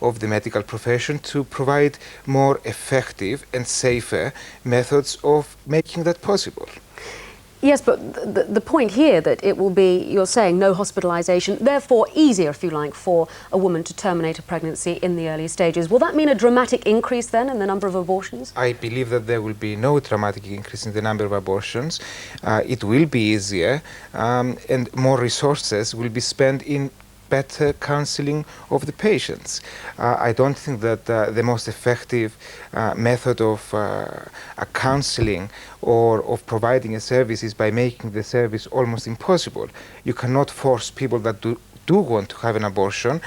of the medical profession to provide more effective and safer methods of making that possible. Yes, but the point here that it will be, you're saying, no hospitalisation, therefore easier, if you like, for a woman to terminate a pregnancy in the early stages. Will that mean a dramatic increase then in the number of abortions? I believe that there will be no dramatic increase in the number of abortions. It will be easier, and more resources will be spent in better counseling of the patients. I don't think that the most effective method of counseling or of providing a service is by making the service almost impossible. You cannot force people that do want to have an abortion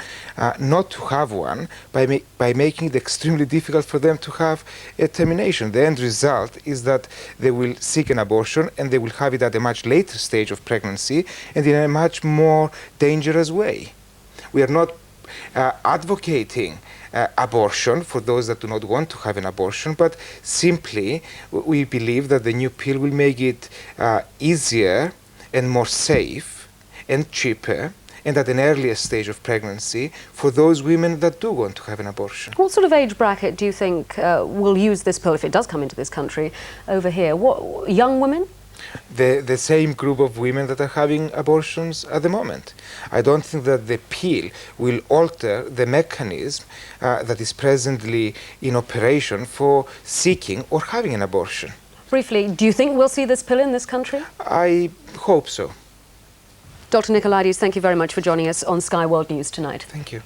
not to have one by making it extremely difficult for them to have a termination. The end result is that they will seek an abortion and they will have it at a much later stage of pregnancy and in a much more dangerous way. We are not advocating abortion for those that do not want to have an abortion, but simply we believe that the new pill will make it easier and more safe and cheaper and at an earlier stage of pregnancy for those women that do want to have an abortion. What sort of age bracket do you think will use this pill if it does come into this country over here? What, young women? The same group of women that are having abortions at the moment. I don't think that the pill will alter the mechanism that is presently in operation for seeking or having an abortion. Briefly, do you think we'll see this pill in this country? I hope so. Dr. Nicolaides, thank you very much for joining us on Sky World News tonight. Thank you.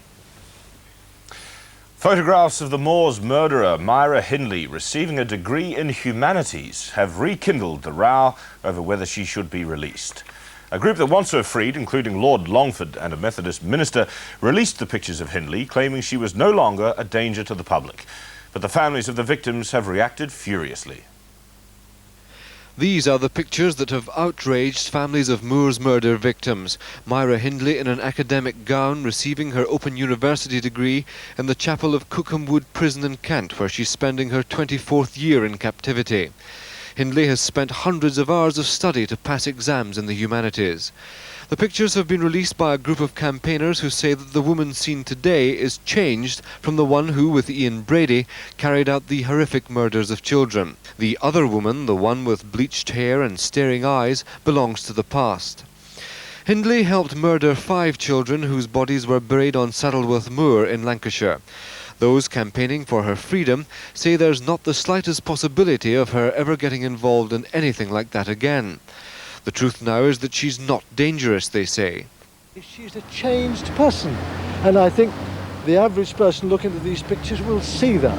Photographs of the Moors murderer Myra Hindley receiving a degree in Humanities have rekindled the row over whether she should be released. A group that wants her freed, including Lord Longford and a Methodist minister, released the pictures of Hindley, claiming she was no longer a danger to the public. But the families of the victims have reacted furiously. These are the pictures that have outraged families of Moors murder victims. Myra Hindley in an academic gown receiving her Open University degree in the chapel of Cookham Wood Prison in Kent, where she's spending her 24th year in captivity. Hindley has spent hundreds of hours of study to pass exams in the humanities. The pictures have been released by a group of campaigners who say that the woman seen today is changed from the one who, with Ian Brady, carried out the horrific murders of children. The other woman, the one with bleached hair and staring eyes, belongs to the past. Hindley helped murder 5 children whose bodies were buried on Saddleworth Moor in Lancashire. Those campaigning for her freedom say there's not the slightest possibility of her ever getting involved in anything like that again. The truth now is that she's not dangerous, they say. She's a changed person, and I think the average person looking at these pictures will see that,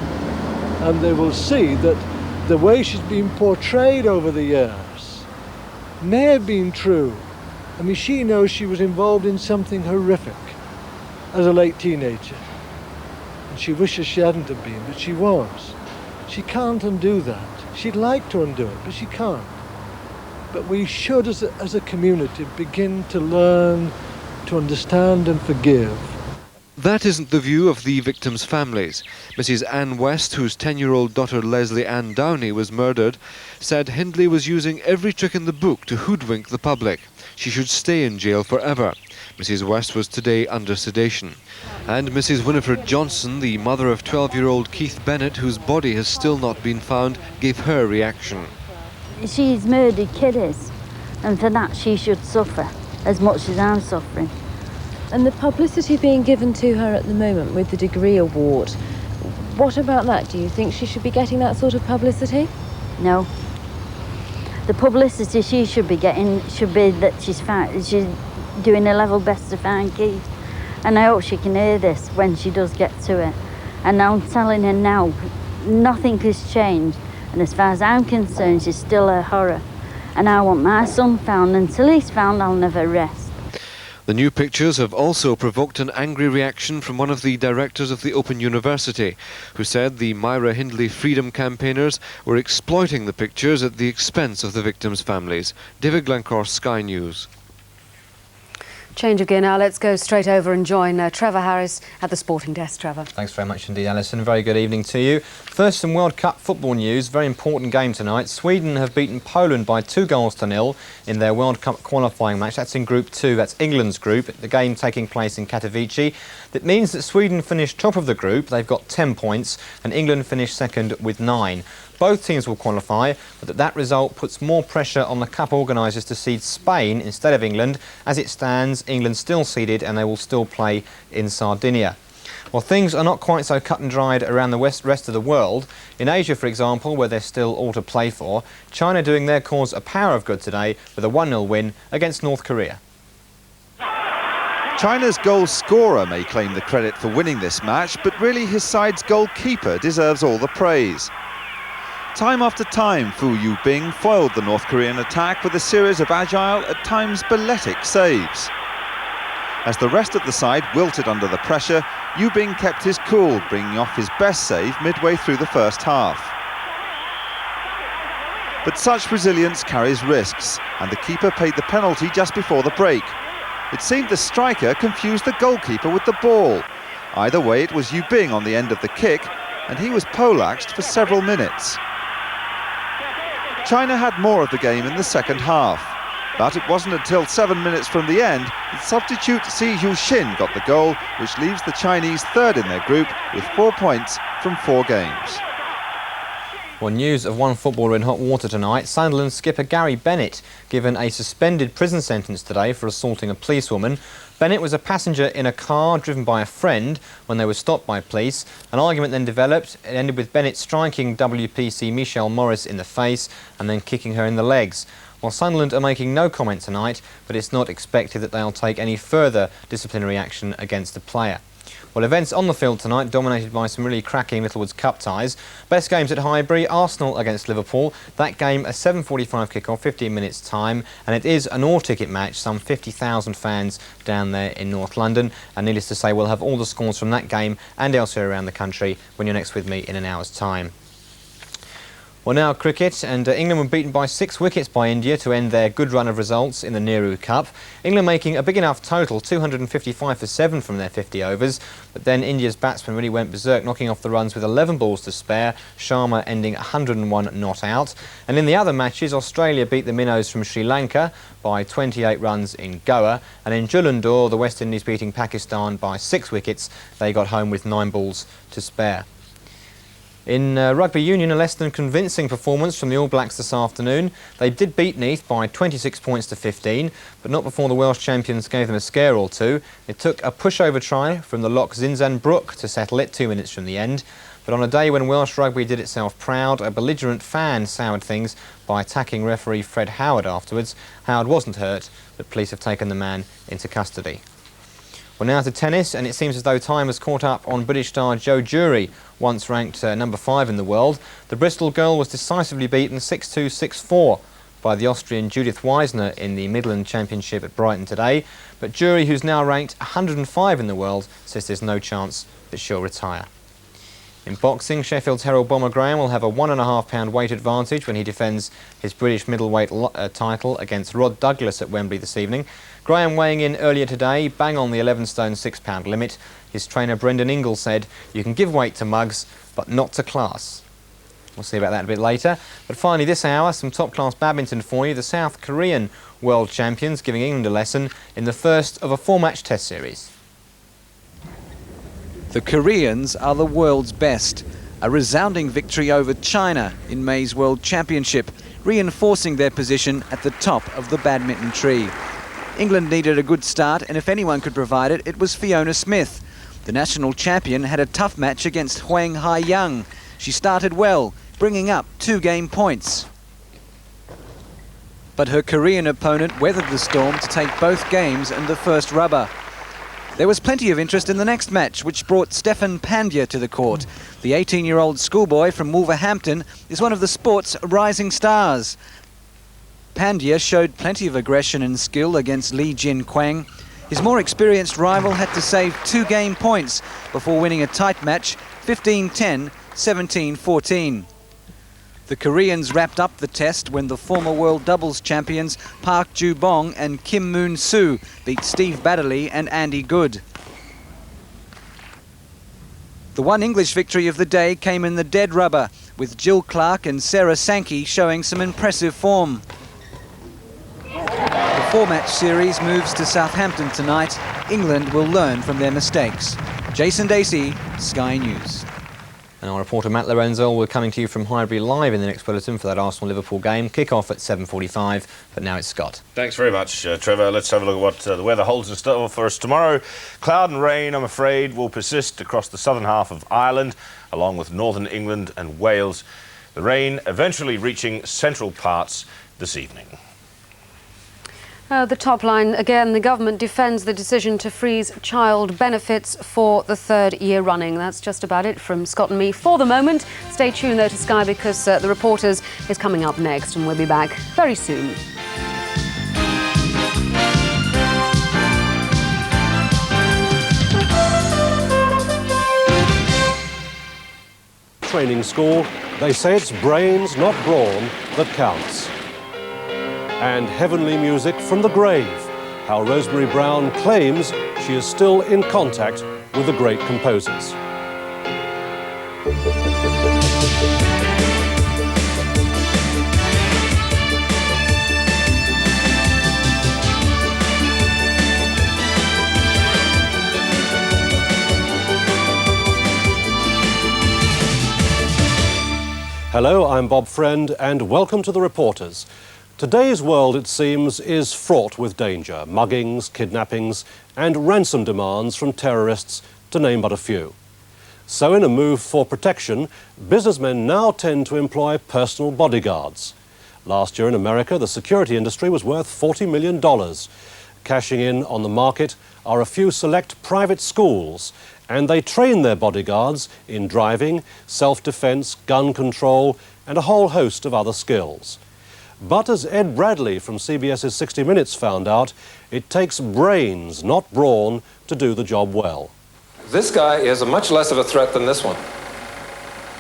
and they will see that the way she's been portrayed over the years may have been true. I mean, she knows she was involved in something horrific as a late teenager, and she wishes she hadn't have been, but she was. She can't undo that. She'd like to undo it, but she can't. But we should, as a community, begin to learn to understand and forgive. That isn't the view of the victims' families. Mrs. Anne West, whose 10-year-old daughter Leslie Ann Downey was murdered, said Hindley was using every trick in the book to hoodwink the public. She should stay in jail forever. Mrs. West was today under sedation. And Mrs. Winifred Johnson, the mother of 12-year-old Keith Bennett, whose body has still not been found, gave her reaction. She's murdered kiddies, and for that she should suffer as much as I'm suffering. And the publicity being given to her at the moment with the degree award, what about that? Do you think she should be getting that sort of publicity? No. The publicity she should be getting should be that she's doing her level best to find Keith. And I hope she can hear this when she does get to it. And I'm telling her now, nothing has changed. And as far as I'm concerned, she's still a horror. And I want my son found. Until he's found, I'll never rest. The new pictures have also provoked an angry reaction from one of the directors of the Open University, who said the Myra Hindley freedom campaigners were exploiting the pictures at the expense of the victims' families. David Glencore, Sky News. Change of gear now. Let's go straight over and join Trevor Harris at the sporting desk. Trevor. Thanks very much indeed, Alison. Very good evening to you. First, some World Cup football news. Very important game tonight. Sweden have beaten Poland by 2-0 in their World Cup qualifying match. That's in Group 2. That's England's group. The game taking place in Katowice. That means that Sweden finished top of the group. They've got 10 points, and England finished second with 9. Both teams will qualify, but that result puts more pressure on the Cup organisers to seed Spain instead of England. As it stands, England's still seeded and they will still play in Sardinia. Well, things are not quite so cut and dried around the rest of the world. In Asia, for example, where there's still all to play for, China doing their cause a power of good today with a 1-0 win against North Korea. China's goal scorer may claim the credit for winning this match, but really his side's goalkeeper deserves all the praise. Time after time, Fu Yubing foiled the North Korean attack with a series of agile, at times balletic saves. As the rest of the side wilted under the pressure, Yubing kept his cool, bringing off his best save midway through the first half. But such resilience carries risks, and the keeper paid the penalty just before the break. It seemed the striker confused the goalkeeper with the ball. Either way, it was Yubing on the end of the kick, and he was poleaxed for several minutes. China had more of the game in the second half, but it wasn't until 7 minutes from the end that substitute Si Hu-shin got the goal, which leaves the Chinese third in their group with 4 points from 4 games. Well, news of one footballer in hot water tonight. Sunderland skipper Gary Bennett given a suspended prison sentence today for assaulting a policewoman. Bennett was a passenger in a car driven by a friend when they were stopped by police. An argument then developed. It ended with Bennett striking WPC Michelle Morris in the face and then kicking her in the legs. Well, Sunderland are making no comment tonight, but it's not expected that they'll take any further disciplinary action against the player. Well, events on the field tonight dominated by some really cracking Littlewoods Cup ties. Best games at Highbury, Arsenal against Liverpool. That game a 7:45 kick-off, 15 minutes time, and it is an all-ticket match, some 50,000 fans down there in North London. And needless to say, we'll have all the scores from that game and elsewhere around the country when you're next with me in an hour's time. Well, now cricket, and England were beaten by 6 wickets by India to end their good run of results in the Nehru Cup. England making a big enough total, 255 for 7 from their 50 overs, but then India's batsmen really went berserk, knocking off the runs with 11 balls to spare, Sharma ending 101 not out. And in the other matches, Australia beat the Minnows from Sri Lanka by 28 runs in Goa, and in Jullundore, the West Indies beating Pakistan by 6 wickets. They got home with 9 balls to spare. In rugby union, a less than convincing performance from the All Blacks this afternoon. They did beat Neath by 26 points to 15, but not before the Welsh champions gave them a scare or two. It took a pushover try from the lock Zinzan Brook to settle it 2 minutes from the end. But on a day when Welsh rugby did itself proud, a belligerent fan soured things by attacking referee Fred Howard afterwards. Howard wasn't hurt, but police have taken the man into custody. Well, now to tennis, and it seems as though time has caught up on British star Jo Jury, once ranked number 5 in the world. The Bristol girl was decisively beaten 6-2, 6-4 by the Austrian Judith Weisner in the Midland Championship at Brighton today. But Jury, who's now ranked 105 in the world, says there's no chance that she'll retire. In boxing, Sheffield's Harold Bomber Graham will have a 1.5 pound weight advantage when he defends his British middleweight title against Rod Douglas at Wembley this evening. Graham weighing in earlier today, bang on the 11 stone 6 pound limit. His trainer Brendan Ingle said, "You can give weight to mugs, but not to class." We'll see about that a bit later. But finally this hour, some top-class badminton for you. The South Korean world champions giving England a lesson in the first of a 4-match test series. The Koreans are the world's best. A resounding victory over China in May's World Championship, reinforcing their position at the top of the badminton tree. England needed a good start, and if anyone could provide it, it was Fiona Smith. The national champion had a tough match against Hwang Hae-young. She started well, bringing up 2 game points. But her Korean opponent weathered the storm to take both games and the first rubber. There was plenty of interest in the next match, which brought Stefan Pandya to the court. The 18-year-old schoolboy from Wolverhampton is one of the sport's rising stars. Pandya showed plenty of aggression and skill against Lee Jin Kwang. His more experienced rival had to save 2 game points before winning a tight match, 15-10, 17-14. The Koreans wrapped up the test when the former world doubles champions Park Ju-bong and Kim Moon-soo beat Steve Baddeley and Andy Good. The one English victory of the day came in the dead rubber, with Jill Clark and Sarah Sankey showing some impressive form. The four-match series moves to Southampton tonight. England will learn from their mistakes. Jason Dacey, Sky News. And our reporter Matt Lorenzo will be coming to you from Highbury live in the next bulletin for that Arsenal-Liverpool game. Kick-off at 7:45, but now it's Scott. Thanks very much, Trevor. Let's have a look at what the weather holds in store for us tomorrow. Cloud and rain, I'm afraid, will persist across the southern half of Ireland, along with northern England and Wales. The rain eventually reaching central parts this evening. The top line, again, the government defends the decision to freeze child benefits for the third year running. That's just about it from Scott and me for the moment. Stay tuned, though, to Sky, because The Reporters is coming up next, and we'll be back very soon. Training school, they say it's brains, not brawn, that counts. And heavenly music from the grave, how Rosemary Brown claims she is still in contact with the great composers. Hello, I'm Bob Friend, and welcome to The Reporters. Today's world, it seems, is fraught with danger, muggings, kidnappings, and ransom demands from terrorists, to name but a few. So in a move for protection, businessmen now tend to employ personal bodyguards. Last year in America, the security industry was worth $40 million. Cashing in on the market are a few select private schools, and they train their bodyguards in driving, self-defense, gun control, and a whole host of other skills. But as Ed Bradley from CBS's 60 Minutes found out, it takes brains, not brawn, to do the job well. This guy is a much less of a threat than this one.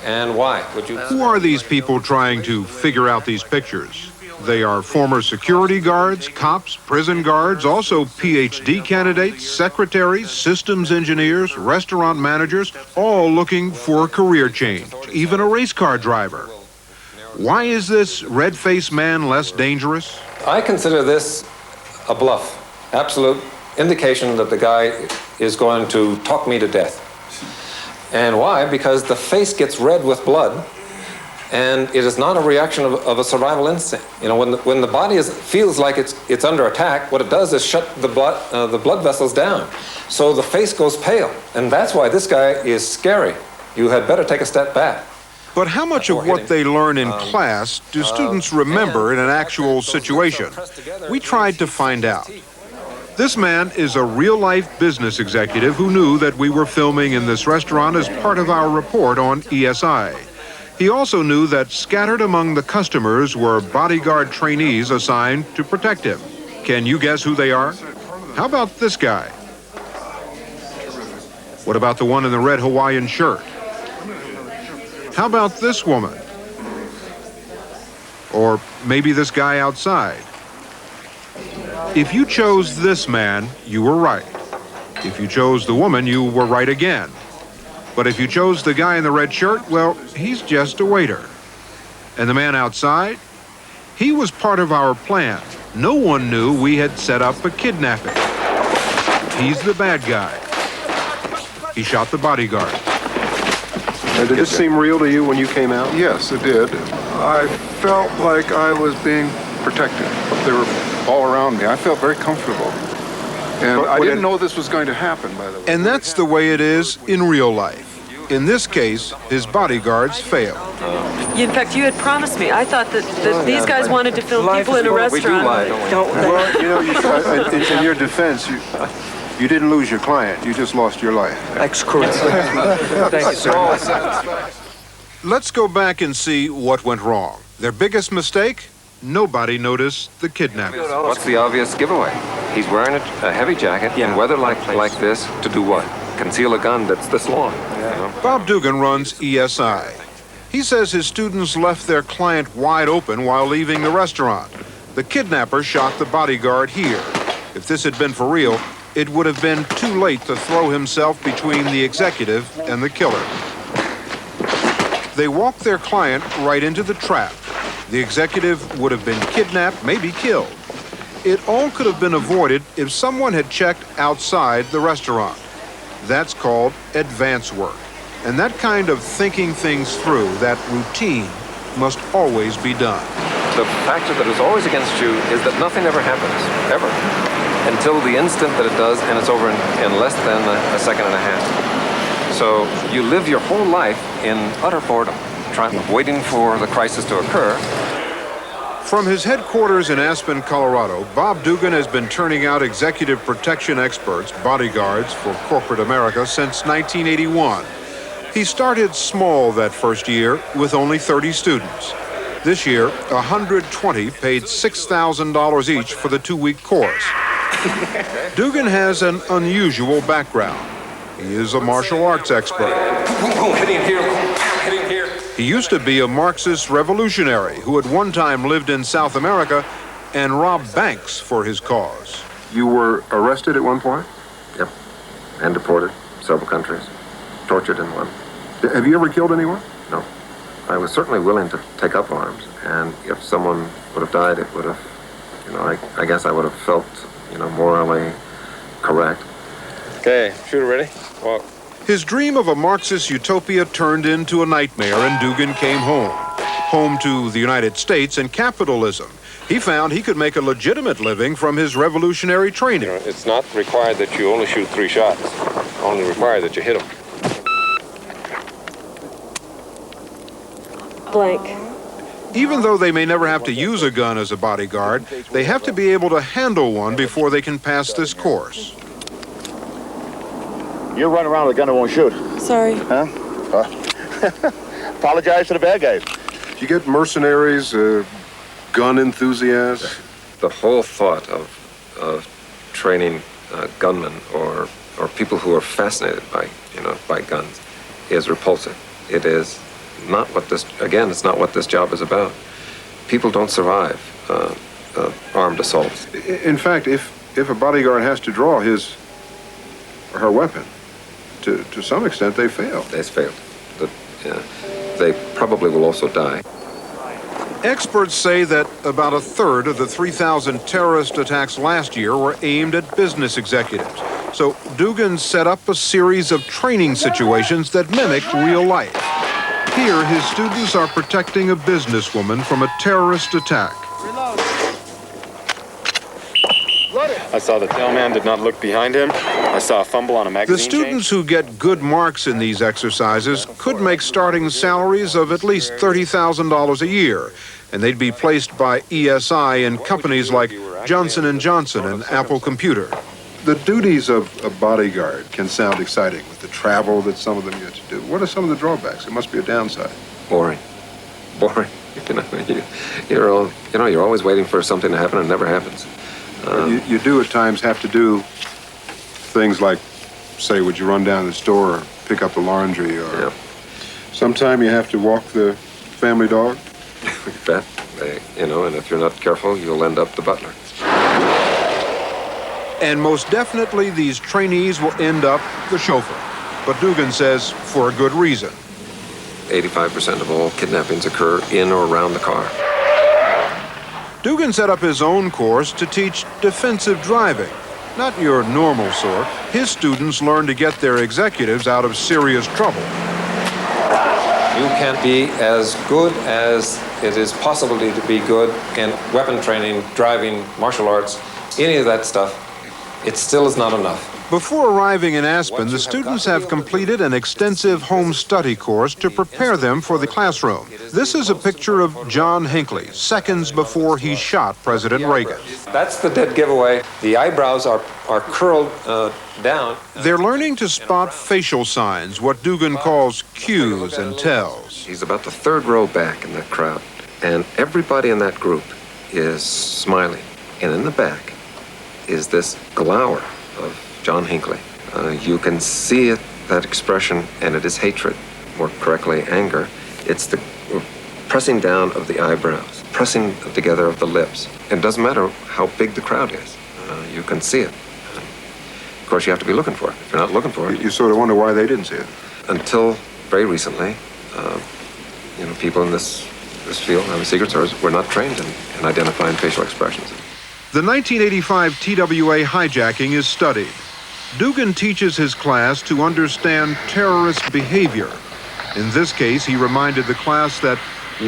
And why? Would you? Who are these people trying to figure out these pictures? They are former security guards, cops, prison guards, also PhD candidates, secretaries, systems engineers, restaurant managers, all looking for a career change, even a race car driver. Why is this red-faced man less dangerous? I consider this a bluff. Absolute indication that the guy is going to talk me to death. And why? Because the face gets red with blood, and it is not a reaction of a survival instinct. You know, when the body feels like it's under attack, what it does is shut the blood vessels down. So the face goes pale, and that's why this guy is scary. You had better take a step back. But how much of what they learn in class do students remember in an actual situation? We tried to find out. This man is a real-life business executive who knew that we were filming in this restaurant as part of our report on ESI. He also knew that scattered among the customers were bodyguard trainees assigned to protect him. Can you guess who they are? How about this guy? What about the one in the red Hawaiian shirt? How about this woman? Or maybe this guy outside? If you chose this man, you were right. If you chose the woman, you were right again. But if you chose the guy in the red shirt, well, he's just a waiter. And the man outside? He was part of our plan. No one knew we had set up a kidnapping. He's the bad guy. He shot the bodyguard. Did this seem real to you when you came out? Yes, it did. I felt like I was being protected. They were all around me. I felt very comfortable. And I didn't know this was going to happen, by the way. And that's the way it is in real life. In this case, his boudiguards failed. In fact, you had promised me. I thought that these guys wanted to film people in a restaurant. Well, you know, in your defense, you didn't lose your client. You just lost your life. Excellent. Thank you, sir. Let's go back and see what went wrong. Their biggest mistake? Nobody noticed the kidnapping. What's the obvious giveaway? He's wearing a heavy jacket in weather like this to do what? Conceal a gun that's this long. Bob Dugan runs ESI. He says his students left their client wide open while leaving the restaurant. The kidnapper shot the bodyguard here. If this had been for real, it would have been too late to throw himself between the executive and the killer. They walked their client right into the trap. The executive would have been kidnapped, maybe killed. It all could have been avoided if someone had checked outside the restaurant. That's called advance work. And that kind of thinking things through, that routine, must always be done. The factor that is always against you is that nothing ever happens, ever, until the instant that it does, and it's over in less than a second and a half. So you live your whole life in utter boredom, waiting for the crisis to occur. From his headquarters in Aspen, Colorado, Bob Dugan has been turning out executive protection experts, bodyguards, for corporate America since 1981. He started small that first year with only 30 students. This year, 120 paid $6,000 each for the 2-week course. Dugan has an unusual background. He is a martial arts expert. Hitting here, hitting here. He used to be a Marxist revolutionary who at one time lived in South America and robbed banks for his cause. You were arrested at one point? Yep, and deported several countries, tortured in one. Have you ever killed anyone? No. I was certainly willing to take up arms, and if someone would have died, it would have, I guess I would have felt, morally correct. Okay, shooter ready? Walk. His dream of a Marxist utopia turned into a nightmare, and Dugan came home to the United States and capitalism. He found he could make a legitimate living from his revolutionary training. It's not required that you only shoot 3 shots, only required that you hit them. Blank. Even though they may never have to use a gun as a bodyguard, they have to be able to handle one before they can pass this course. You run around with a gun that won't shoot. Sorry. Huh? Apologize to the bad guys. Did you get mercenaries, gun enthusiasts? The whole thought of training gunmen or people who are fascinated by guns is repulsive. It is not what this, again, it's not what this job is about. People don't survive armed assaults. In fact, if a bodyguard has to draw his or her weapon, to some extent they fail. They've failed. They probably will also die. Experts say that about a third of the 3,000 terrorist attacks last year were aimed at business executives. So Dugan set up a series of training situations that mimic real life. Here, his students are protecting a businesswoman from a terrorist attack. I saw the tailman did not look behind him. I saw a fumble on a magazine The students who get good marks in these exercises could make starting salaries of at least $30,000 a year, and they'd be placed by ESI in companies like Johnson & Johnson and Apple Computer. The duties of a bodyguard can sound exciting with the travel that some of them get to do. What are some of the drawbacks? It must be a downside. Boring. You're always waiting for something to happen and it never happens. You do at times have to do things like, say, would you run down to the store or pick up the laundry, or sometime you have to walk the family dog? You bet. And if you're not careful, you'll end up the butler. And most definitely, these trainees will end up the chauffeur. But Dugan says for a good reason. 85% of all kidnappings occur in or around the car. Dugan set up his own course to teach defensive driving. Not your normal sort. His students learn to get their executives out of serious trouble. You can't be as good as it is possible to be good in weapon training, driving, martial arts, any of that stuff. It still is not enough. Before arriving in Aspen, the students have completed an extensive home study course to prepare them for the classroom. This is a picture of John Hinckley, seconds before he shot President Reagan. That's the dead giveaway. The eyebrows are curled down. They're learning to spot facial signs, what Dugan calls cues and tells. He's about the 3rd row back in that crowd, and everybody in that group is smiling. And in the back is this glower of John Hinckley. You can see it, that expression, and it is hatred, more correctly anger, It's the pressing down of the eyebrows, pressing together of the lips. It doesn't matter how big the crowd is. You can see it. Of course, you have to be looking for it. If you're not looking for it... You sort of wonder why they didn't see it. Until very recently, people in this field, the Secret Service, were not trained in identifying facial expressions. The 1985 TWA hijacking is studied. Dugan teaches his class to understand terrorist behavior. In this case, he reminded the class that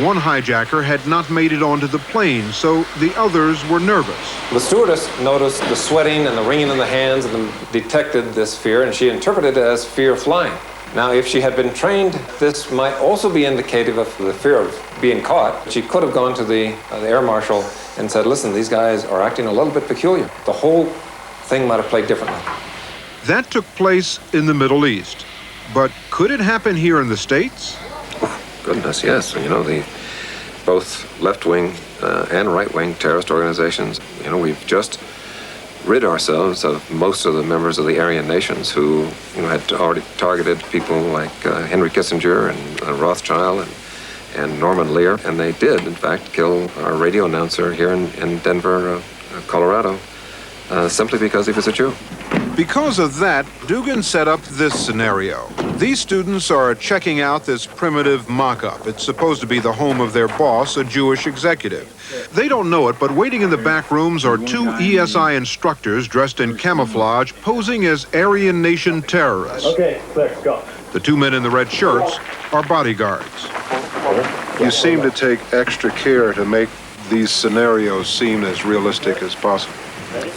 one hijacker had not made it onto the plane, so the others were nervous. The stewardess noticed the sweating and the wringing in the hands and detected this fear, and she interpreted it as fear of flying. Now, if she had been trained, this might also be indicative of the fear of being caught. She could have gone to the air marshal and said, listen, these guys are acting a little bit peculiar. The whole thing might have played differently. That took place in the Middle East. But could it happen here in the States? Oh, goodness, yes. Both left-wing and right-wing terrorist organizations, we've just rid ourselves of most of the members of the Aryan nations who, had already targeted people like Henry Kissinger and Rothschild and Norman Lear. And they did, in fact, kill our radio announcer here in Denver, Colorado, simply because he was a Jew. Because of that, Dugan set up this scenario. These students are checking out this primitive mock-up. It's supposed to be the home of their boss, a Jewish executive. They don't know it, but waiting in the back rooms are two ESI instructors dressed in camouflage, posing as Aryan Nation terrorists. Okay, let's go. The two men in the red shirts are bodyguards. You seem to take extra care to make these scenarios seem as realistic as possible.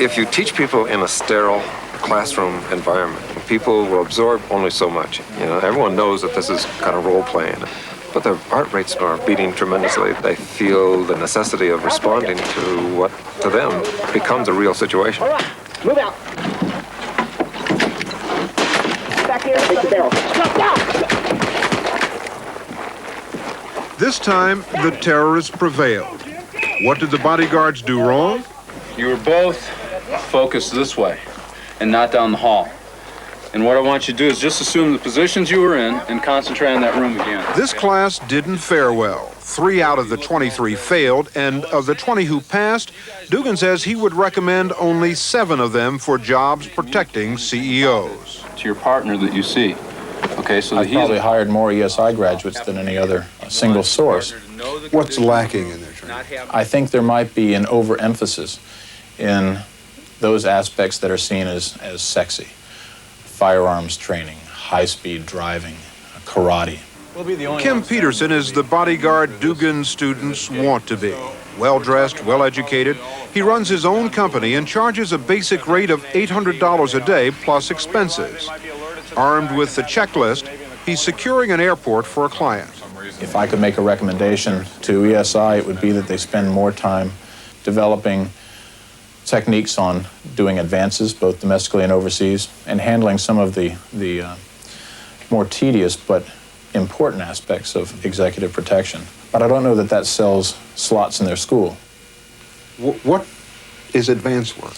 If you teach people in a sterile classroom environment, people will absorb only so much. Everyone knows that this is kind of role-playing, but their heart rates are beating tremendously. They feel the necessity of responding to what, to them, becomes a real situation. All right, move out. Back here, take the barrel. Stop down! This time, the terrorists prevailed. What did the bodyguards do wrong? You were both focused this way and not down the hall. And what I want you to do is just assume the positions you were in and concentrate on that room again. This class didn't fare well. 3 out of the 23 failed, and of the 20 who passed, Dugan says he would recommend only 7 of them for jobs protecting CEOs. To your partner that you see. Okay, so I've probably hired more ESI graduates than any other single source. What's lacking in their training? I think there might be an overemphasis in those aspects that are seen as sexy. Firearms training, high-speed driving, karate. Kim Peterson is the bodyguard Dugan students want to be. Well-dressed, well-educated, he runs his own company and charges a basic rate of $800 a day plus expenses. Armed with the checklist, he's securing an airport for a client. If I could make a recommendation to ESI, it would be that they spend more time developing techniques on doing advances, both domestically and overseas, and handling some of the more tedious but important aspects of executive protection. But I don't know that sells slots in their school. What is advanced work?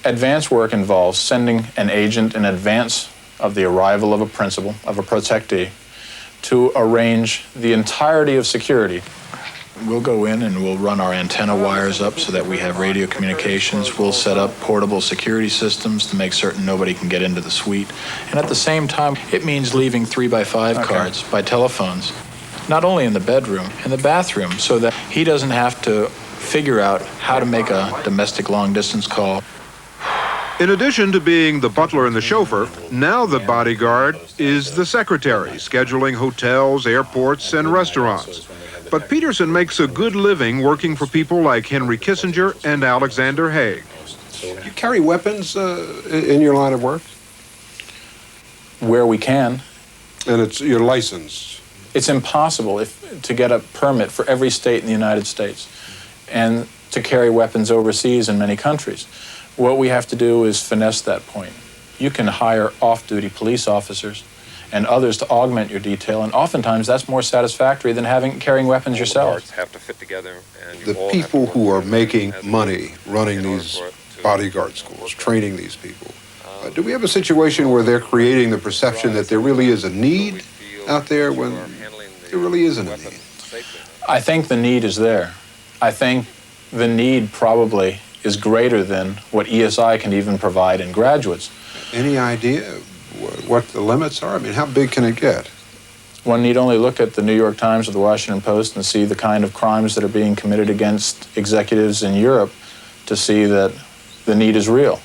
Advanced work involves sending an agent in advance of the arrival of a principal, of a protectee, to arrange the entirety of security. We'll go in and we'll run our antenna wires up so that we have radio communications. We'll set up portable security systems to make certain nobody can get into the suite. And at the same time, it means leaving 3x5 cards by telephones, not only in the bedroom, in the bathroom, so that he doesn't have to figure out how to make a domestic long-distance call. In addition to being the butler and the chauffeur, now the bodyguard is the secretary, scheduling hotels, airports, and restaurants. But Peterson makes a good living working for people like Henry Kissinger and Alexander Haig. You carry weapons in your line of work? Where we can. And you're licensed? It's impossible to get a permit for every state in the United States and to carry weapons overseas in many countries. What we have to do is finesse that point. You can hire off-duty police officers and others to augment your detail, and oftentimes that's more satisfactory than carrying weapons yourself. Have to fit together, and the people who are making money running these bodyguard schools, training these people, do we have a situation where they're creating the perception that there really is a need out there when there really isn't a need? I think the need is there. I think the need probably is greater than what ESI can even provide in graduates. Any idea what the limits are? I mean, how big can it get? One need only look at the New York Times or the Washington Post and see the kind of crimes that are being committed against executives in Europe to see that the need is real.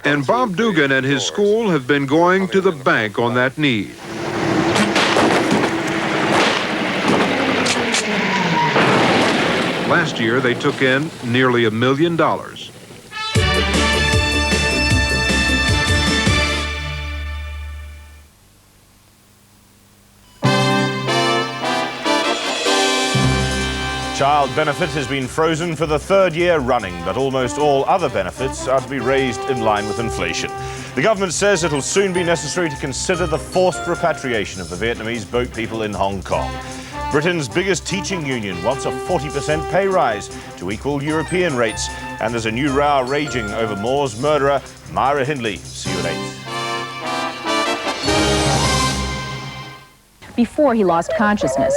And Bob Dugan and his school have been going to the bank on that need. Last year, they took in nearly $1 million. Child benefit has been frozen for the third year running, but almost all other benefits are to be raised in line with inflation. The government says it'll soon be necessary to consider the forced repatriation of the Vietnamese boat people in Hong Kong. Britain's biggest teaching union wants a 40% pay rise to equal European rates. And there's a new row raging over Moore's murderer, Myra Hindley. See you at 8. Before he lost consciousness,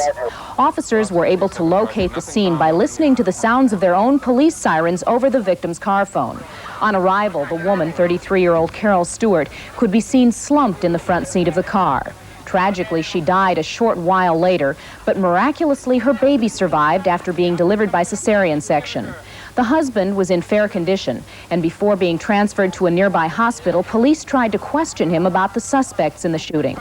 officers were able to locate the scene by listening to the sounds of their own police sirens over the victim's car phone. On arrival, the woman, 33-year-old Carol Stewart, could be seen slumped in the front seat of the car. Tragically, she died a short while later, but miraculously her baby survived after being delivered by cesarean section. The husband was in fair condition, and before being transferred to a nearby hospital, police tried to question him about the suspects in the shooting.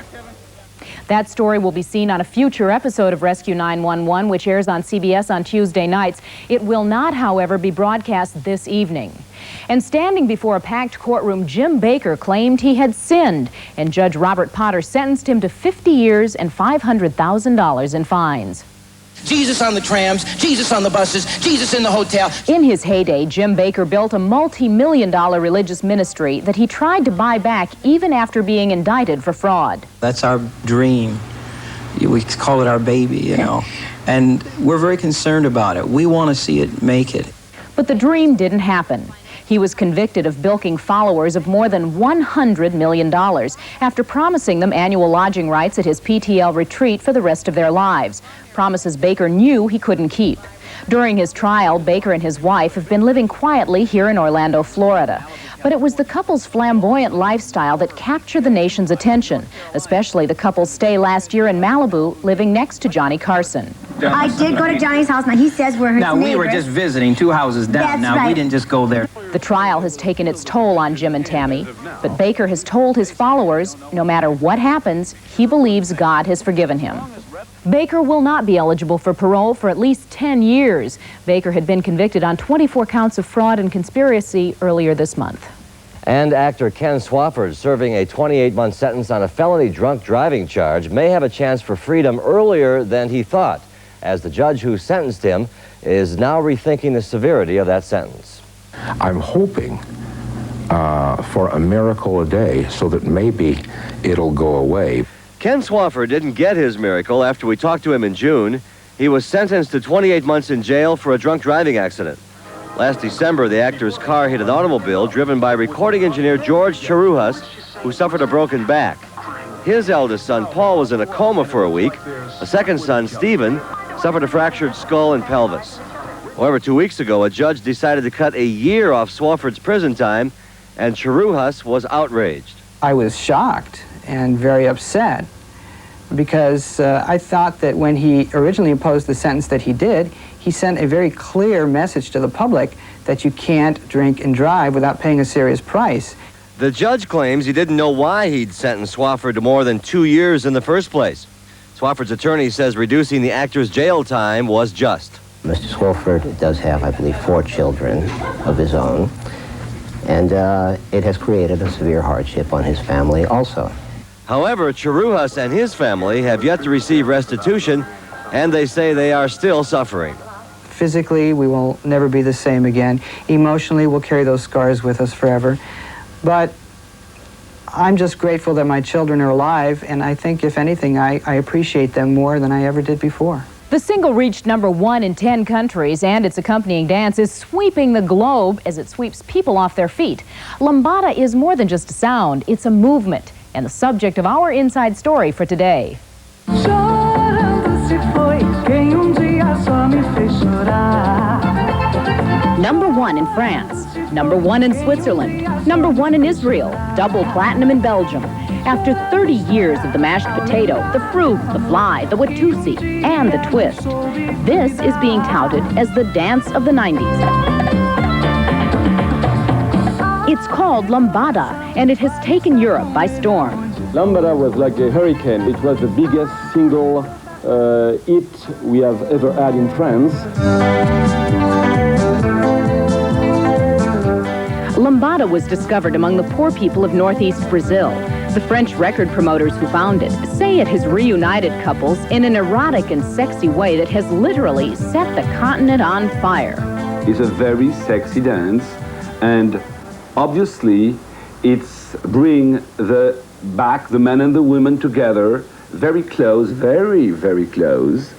That story will be seen on a future episode of Rescue 911, which airs on CBS on Tuesday nights. It will not, however, be broadcast this evening. And standing before a packed courtroom, Jim Baker claimed he had sinned, and Judge Robert Potter sentenced him to 50 years and $500,000 in fines. Jesus on the trams, Jesus on the buses, Jesus in the hotel. In his heyday, Jim Baker built a multi-million-dollar religious ministry that he tried to buy back even after being indicted for fraud. That's our dream. We call it our baby, you know. And we're very concerned about it. We want to see it make it. But the dream didn't happen. He was convicted of bilking followers of more than $100 million after promising them annual lodging rights at his PTL retreat for the rest of their lives, promises Baker knew he couldn't keep. During his trial, Baker and his wife have been living quietly here in Orlando, Florida. But it was the couple's flamboyant lifestyle that captured the nation's attention, especially the couple's stay last year in Malibu, living next to Johnny Carson. I did go to Johnny's house. Now, he says we're his Now, we were just visiting 2 houses down. That's now, right. we didn't just go there. The trial has taken its toll on Jim and Tammy, but Baker has told his followers, no matter what happens, he believes God has forgiven him. Baker will not be eligible for parole for at least 10 years. Baker had been convicted on 24 counts of fraud and conspiracy earlier this month. And actor Ken Swafford, serving a 28-month sentence on a felony drunk driving charge, may have a chance for freedom earlier than he thought, as the judge who sentenced him is now rethinking the severity of that sentence. I'm hoping for a miracle a day so that maybe it'll go away. Ken Swafford didn't get his miracle after we talked to him in June. He was sentenced to 28 months in jail for a drunk driving accident. Last December, the actor's car hit an automobile driven by recording engineer George Charujas, who suffered a broken back. His eldest son, Paul, was in a coma for a week. A second son, Stephen, suffered a fractured skull and pelvis. However, 2 weeks ago, a judge decided to cut a year off Swafford's prison time, and Charujas was outraged. I was shocked and very upset because I thought that when he originally imposed the sentence that he did, he sent a very clear message to the public that you can't drink and drive without paying a serious price. The judge claims he didn't know why he'd sentenced Swafford to more than 2 years in the first place. Swafford's attorney says reducing the actor's jail time was just. Mr. Swafford does have, I believe, 4 children of his own, and it has created a severe hardship on his family also. However, Charujas and his family have yet to receive restitution, and they say they are still suffering. Physically, we will never be the same again. Emotionally, we'll carry those scars with us forever. But I'm just grateful that my children are alive, and I think, if anything, I appreciate them more than I ever did before. The single reached #1 in 10 countries, and its accompanying dance is sweeping the globe as it sweeps people off their feet. Lambada is more than just a sound, it's a movement, and the subject of our Inside Story for today. Number 1 in France, number 1 in Switzerland, number 1 in Israel, double platinum in Belgium. After 30 years of the mashed potato, the fruit, the fly, the Watusi, and the twist, this is being touted as the dance of the 90s. It's called lambada, and it has taken Europe by storm. Lambada was like a hurricane. It was the biggest single hit we have ever had in France. Lambada was discovered among the poor people of northeast Brazil. The French record promoters who found it say it has reunited couples in an erotic and sexy way that has literally set the continent on fire. It's a very sexy dance, and obviously it's bring back the men and the women together very close, very, very close.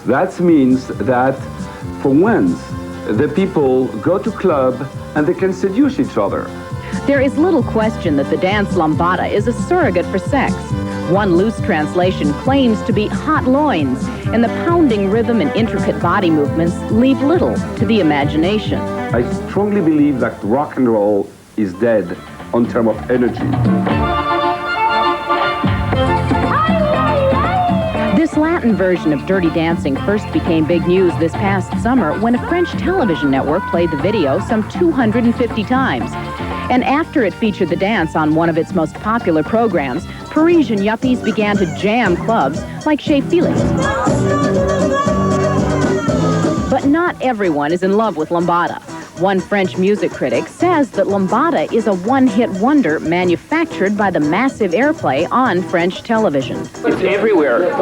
That means that for once the people go to club and they can seduce each other. There is little question that the dance lambada is a surrogate for sex. One loose translation claims to be hot loins, and the pounding rhythm and intricate body movements leave little to the imagination. I strongly believe that rock and roll is dead on terms of energy. This Latin version of Dirty Dancing first became big news this past summer when a French television network played the video some 250 times. And after it featured the dance on one of its most popular programs, Parisian yuppies began to jam clubs like Chez Felix. But not everyone is in love with lambada. One French music critic says that lambada is a one-hit wonder manufactured by the massive airplay on French television. It's everywhere. It's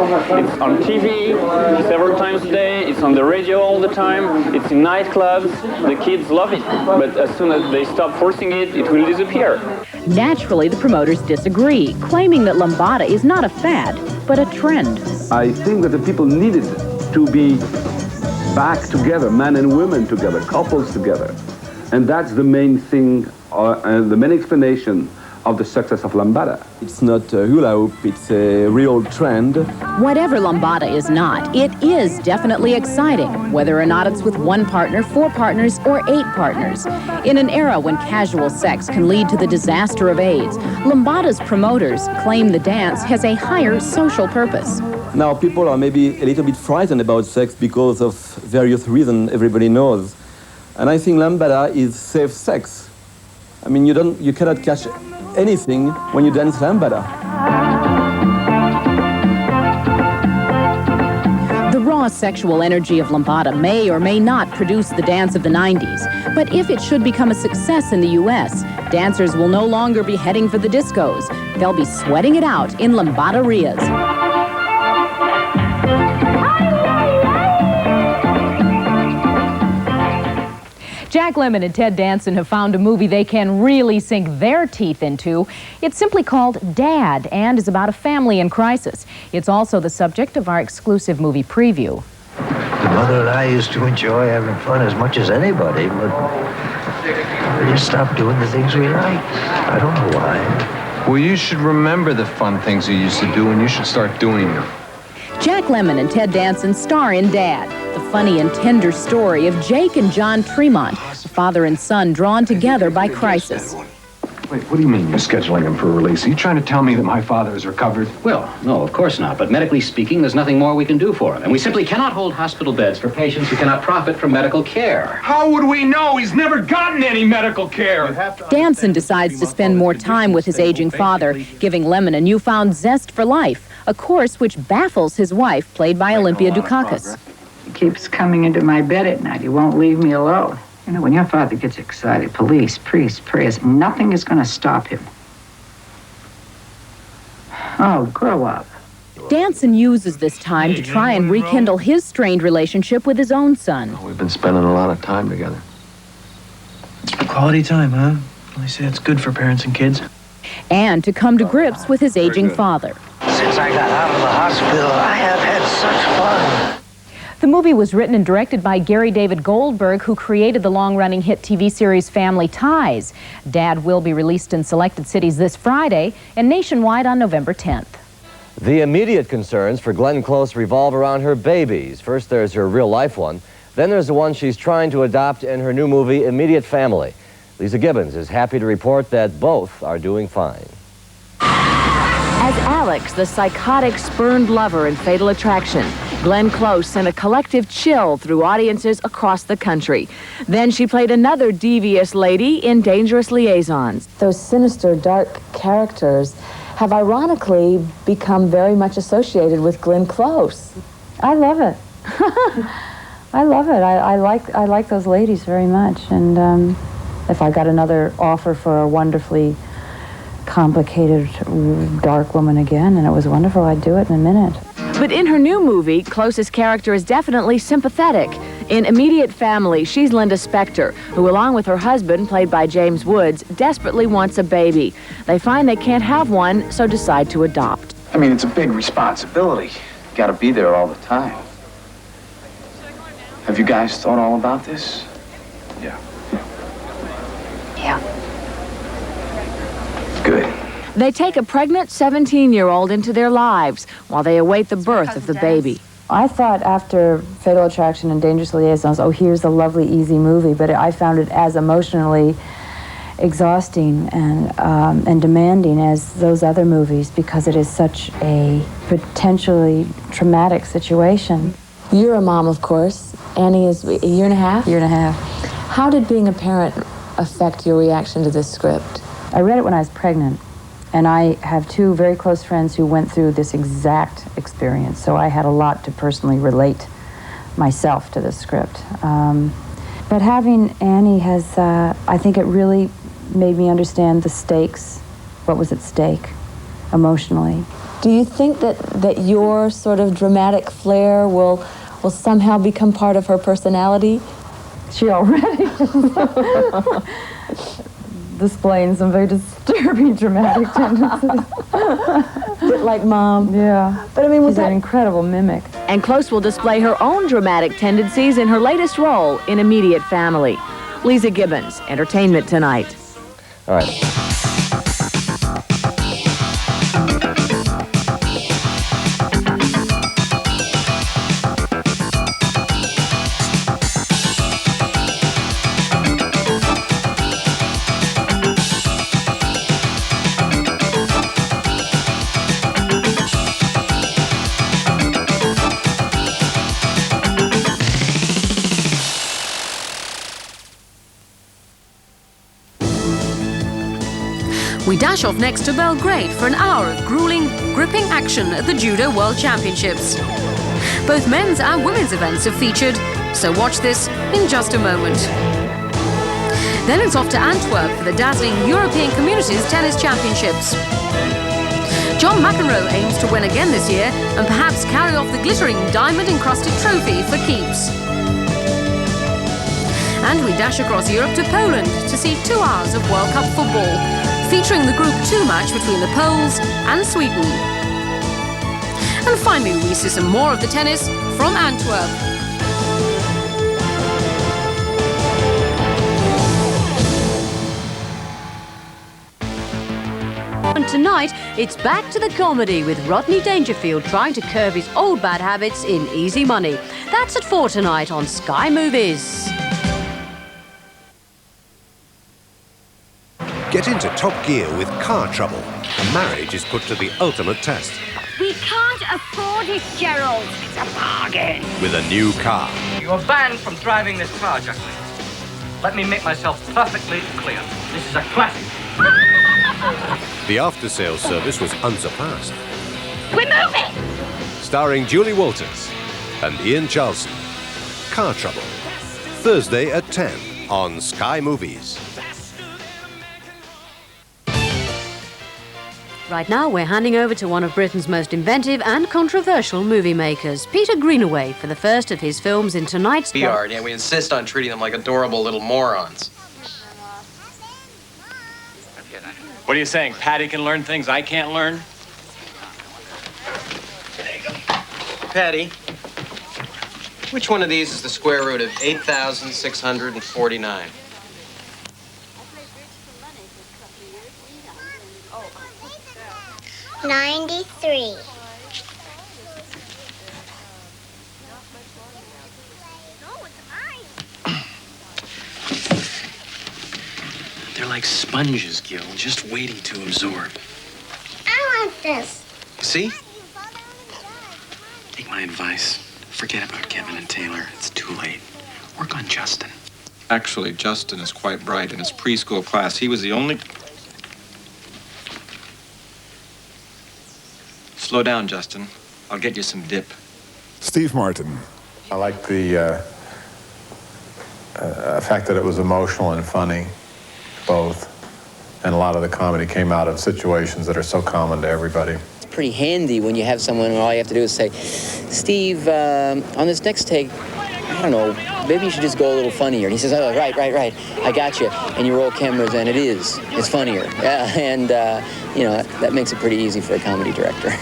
on TV several times a day. It's on the radio all the time. It's in nightclubs. The kids love it. But as soon as they stop forcing it, it will disappear. Naturally, the promoters disagree, claiming that lambada is not a fad, but a trend. I think that the people needed to be back together, men and women together, couples together. And that's the main thing, and the main explanation of the success of lambada. It's not a hula hoop, it's a real trend. Whatever lambada is not, it is definitely exciting, whether or not it's with one partner, 4 partners, or 8 partners. In an era when casual sex can lead to the disaster of AIDS, lambada's promoters claim the dance has a higher social purpose. Now people are maybe a little bit frightened about sex because of various reasons everybody knows. And I think lambada is safe sex. I mean, you cannot catch anything when you dance lambada. The raw sexual energy of lambada may or may not produce the dance of the 90s. But if it should become a success in the U.S., dancers will no longer be heading for the discos. They'll be sweating it out in lambaderias. Jack Lemmon and Ted Danson have found a movie they can really sink their teeth into. It's simply called Dad and is about a family in crisis. It's also the subject of our exclusive movie preview. The mother and I used to enjoy having fun as much as anybody, but we just stopped doing the things we liked. I don't know why. Well, you should remember the fun things you used to do and you should start doing them. Jack Lemmon and Ted Danson star in Dad, the funny and tender story of Jake and John Tremont, a father and son drawn together by crisis. Wait, what do you mean you're scheduling him for release? Are you trying to tell me that my father is recovered? Well, no, of course not. But medically speaking, there's nothing more we can do for him. And we simply cannot hold hospital beds for patients who cannot profit from medical care. How would we know? He's never gotten any medical care. Danson decides to spend more time with his aging father, giving Lemmon a newfound zest for life, a course which baffles his wife, played by Olympia Dukakis. He keeps coming into my bed at night. He won't leave me alone. You know, when your father gets excited, police, priests, prayers, nothing is going to stop him. Oh, grow up. Danson uses this time to try and rekindle his strained relationship with his own son. We've been spending a lot of time together. Quality time, huh? They say it's good for parents and kids. And to come to grips with his aging father. Since I got out of the hospital, I have had such fun. The movie was written and directed by Gary David Goldberg, who created the long-running hit TV series Family Ties. Dad will be released in selected cities this Friday and nationwide on November 10th. The immediate concerns for Glenn Close revolve around her babies. First, there's her real-life one. Then there's the one she's trying to adopt in her new movie, Immediate Family. Lisa Gibbons is happy to report that both are doing fine. As Alex, the psychotic, spurned lover in Fatal Attraction, Glenn Close sent a collective chill through audiences across the country. Then she played another devious lady in Dangerous Liaisons. Those sinister, dark characters have ironically become very much associated with Glenn Close. I love it. I love it. I like those ladies very much. And if I got another offer for a wonderfully complicated, dark woman again, and it was wonderful, I'd do it in a minute. But in her new movie, Close's character is definitely sympathetic. In Immediate Family, she's Linda Spector, who, along with her husband, played by James Woods, desperately wants a baby. They find they can't have one, so decide to adopt. I mean, it's a big responsibility. You gotta be there all the time. Have you guys thought all about this? Yeah. Good. They take a pregnant 17-year-old into their lives while they await the birth of the baby. I thought after Fatal Attraction and Dangerous Liaisons, oh, here's a lovely, easy movie, but I found it as emotionally exhausting and demanding as those other movies because it is such a potentially traumatic situation. You're a mom, of course. Annie is a year and a half? Year and a half. How did being a parent affect your reaction to this script? I read it when I was pregnant. And I have two very close friends who went through this exact experience, so I had a lot to personally relate myself to this script. But having Annie has, I think it really made me understand the stakes, what was at stake emotionally. Do you think that your sort of dramatic flair will somehow become part of her personality? She already displaying some very disturbing dramatic tendencies. Bit like Mom. Yeah. But I mean, she's an incredible mimic. And Close will display her own dramatic tendencies in her latest role in Immediate Family. Lisa Gibbons, Entertainment Tonight. All right. We dash off next to Belgrade for an hour of grueling, gripping action at the Judo World Championships. Both men's and women's events are featured, so watch this in just a moment. Then it's off to Antwerp for the dazzling European Communities Tennis Championships. John McEnroe aims to win again this year and perhaps carry off the glittering diamond-encrusted trophy for keeps. And we dash across Europe to Poland to see 2 hours of World Cup football, featuring the Group 2 match between the Poles and Sweden. And finally, we see some more of the tennis from Antwerp. And tonight, it's back to the comedy with Rodney Dangerfield trying to curb his old bad habits in Easy Money. That's at 4 tonight on Sky Movies. Get into top gear with Car Trouble. A marriage is put to the ultimate test. We can't afford it, Gerald. It's a bargain. With a new car. You are banned from driving this car, Jacqueline. Let me make myself perfectly clear. This is a classic. The after-sales service was unsurpassed. We're moving! Starring Julie Walters and Ian Charleston. Car Trouble. Thursday at 10 on Sky Movies. Right now, we're handing over to one of Britain's most inventive and controversial movie makers, Peter Greenaway, for the first of his films in tonight's... We are, and we insist on treating them like adorable little morons. What are you saying? Patty can learn things I can't learn? Patty, which one of these is the square root of 8,649? $93. They're like sponges, Gil, just waiting to absorb. I want this. See? Take my advice. Forget about Kevin and Taylor. It's too late. Work on Justin. Actually, Justin is quite bright in his preschool class. He was the only... Slow down, Justin. I'll get you some dip. Steve Martin. I like the fact that it was emotional and funny, both. And a lot of the comedy came out of situations that are so common to everybody. It's pretty handy when you have someone and all you have to do is say, Steve, on this next take, I don't know, maybe you should just go a little funnier. And he says, oh, right, I got you. And you roll cameras and it's funnier. And, you know, that makes it pretty easy for a comedy director.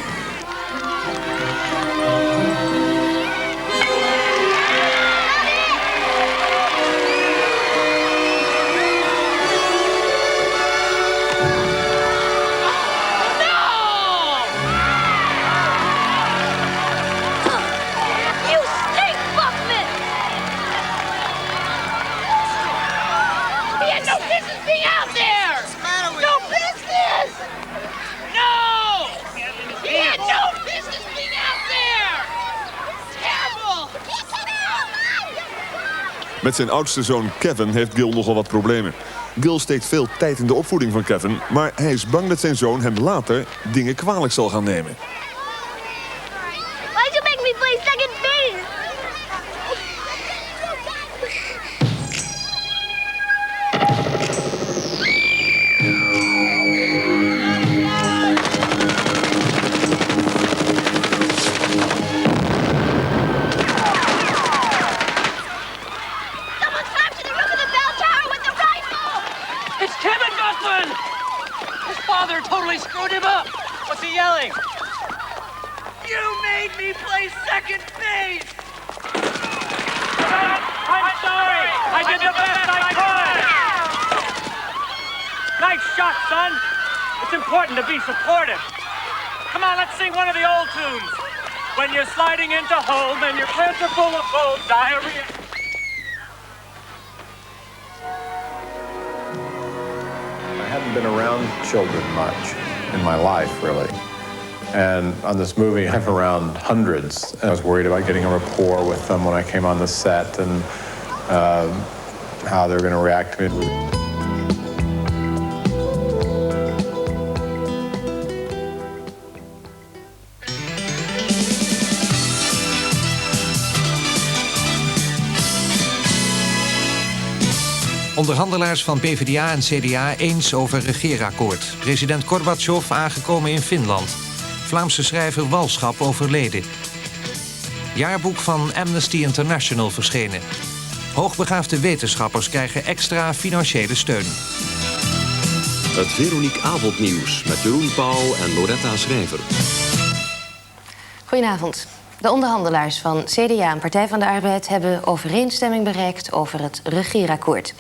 Met zijn oudste zoon Kevin heeft Gil nogal wat problemen. Gil steekt veel tijd in de opvoeding van Kevin, maar hij is bang dat zijn zoon hem later dingen kwalijk zal gaan nemen. Why'd you make me play second base? Totally screwed him up. What's he yelling? You made me play second base. I'm sorry. I did the best I could. Nice shot, son. It's important to be supportive. Come on, let's sing one of the old tunes. When you're sliding into home and your pants are full of cold diarrhea. I hadn't been around children much in my life, really. And on this movie, I'm around hundreds. And I was worried about getting a rapport with them when I came on the set and how they were going to react to me. Onderhandelaars van PvdA en CDA eens over regeerakkoord. President Gorbachev aangekomen in Finland. Vlaamse schrijver Walschap overleden. Jaarboek van Amnesty International verschenen. Hoogbegaafde wetenschappers krijgen extra financiële steun. Het Veronique Avondnieuws met Jeroen Pauw en Loretta Schrijver. Goedenavond. De onderhandelaars van CDA en Partij van de Arbeid hebben overeenstemming bereikt over het regeerakkoord.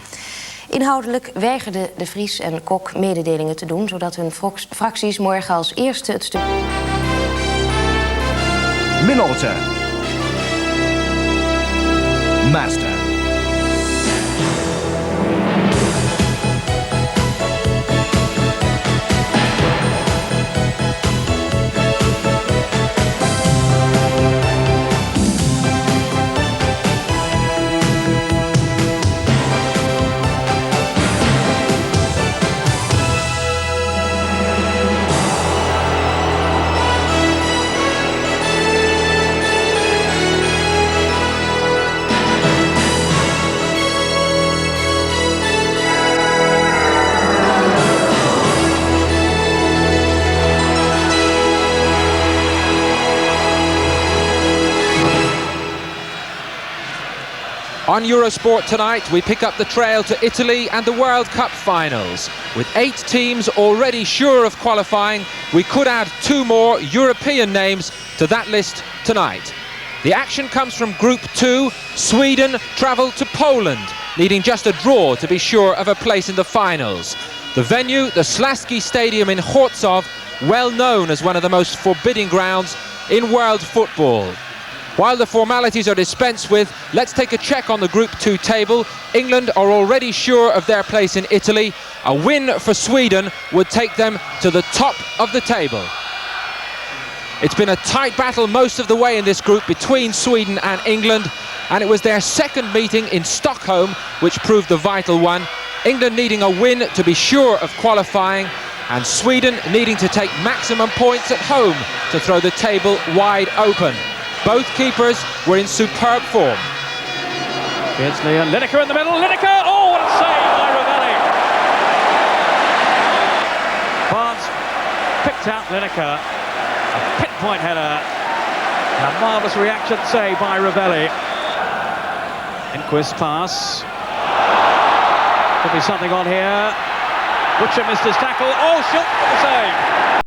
Inhoudelijk weigerden De Vries en Kok mededelingen te doen, zodat hun fracties morgen als eerste het stuk... Minolta. Master. On Eurosport tonight, we pick up the trail to Italy and the World Cup finals. With 8 teams already sure of qualifying, we could add 2 more European names to that list tonight. The action comes from Group 2. Sweden travel to Poland, needing just a draw to be sure of a place in the finals. The venue, the Slaski Stadium in Chorzów, well known as one of the most forbidding grounds in world football. While the formalities are dispensed with, let's take a check on the Group 2 table. England are already sure of their place in Italy. A win for Sweden would take them to the top of the table. It's been a tight battle most of the way in this group between Sweden and England, and it was their second meeting in Stockholm which proved the vital one. England needing a win to be sure of qualifying, and Sweden needing to take maximum points at home to throw the table wide open. Both keepers were in superb form. Beardsley and Lineker in the middle. Lineker! Oh, what a save by Ravelli! Barnes picked out Lineker. A pinpoint header. A marvellous reaction save by Ravelli. Enquist's pass. Could be something on here. Butcher missed his tackle. Oh, Schultz for the save.